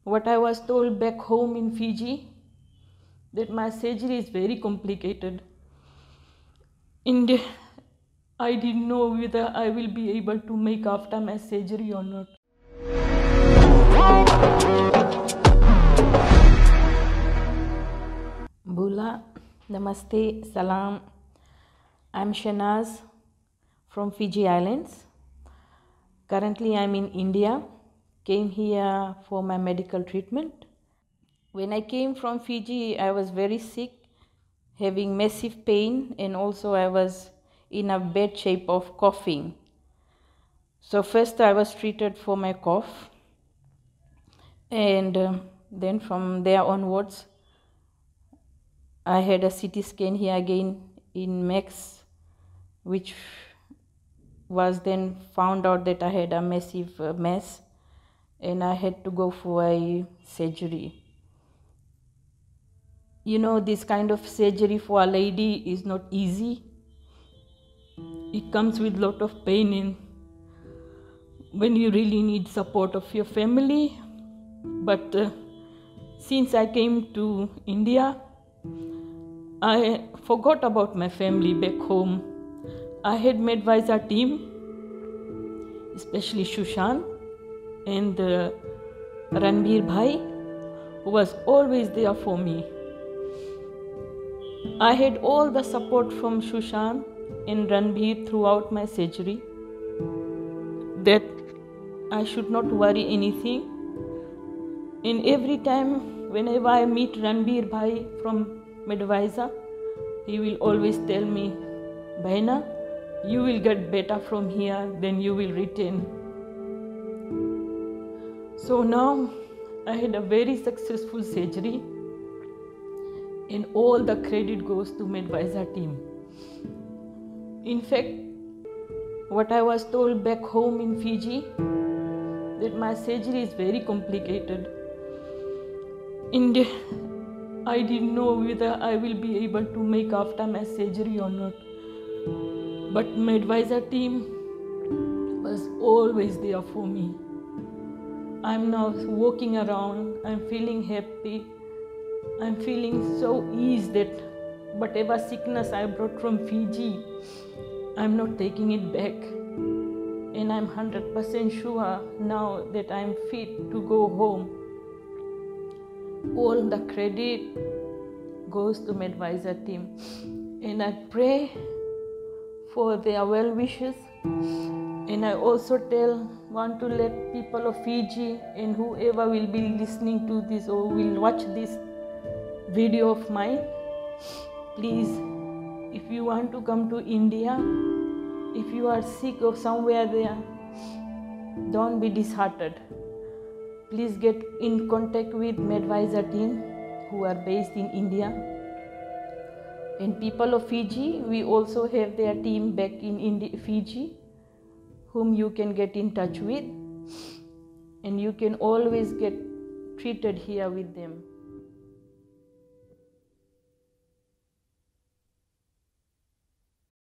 what I was told back home in Fiji, that my surgery is very complicated. I didn't know whether I will be able to make after my surgery or not. Bula, Namaste, Salam. I'm Shanaz from Fiji Islands. Currently I'm in India. Came here for my medical treatment. When I came from Fiji, I was very sick, having massive pain, and also I was in a bad shape of coughing. So first I was treated for my cough, and then from there onwards I had a CT scan here again in Max, which was then found out that I had a massive mass, and I had to go for a surgery. You know, this kind of surgery for a lady is not easy. It comes with a lot of pain in when you really need support of your family. But since I came to India, I forgot about my family back home. I had MedVisa team, especially Shushan and Ranbir Bhai, who was always there for me. I had all the support from Shushan and Ranbir throughout my surgery, that I should not worry anything. And every time whenever I meet Ranbir Bhai from MedVisa, he will always tell me, Bahina, you will get better from here, then you will return. So now I had a very successful surgery, and all the credit goes to MedVisa team. In fact, what I was told back home in Fiji, that my surgery is very complicated. I didn't know whether I will be able to make after my surgery or not. But MedVisa team was always there for me. I'm now walking around, I'm feeling happy, I'm feeling so ease that whatever sickness I brought from Fiji, I'm not taking it back. And I'm 100% sure now that I'm fit to go home. All the credit goes to MedVisa team. And I pray for their well wishes. And I also want to let people of Fiji and whoever will be listening to this or will watch this video of mine, please, if you want to come to India, if you are sick of somewhere there, don't be disheartened. Please get in contact with MedVisa team who are based in India. And people of Fiji, we also have their team back in Fiji, whom you can get in touch with, and you can always get treated here with them.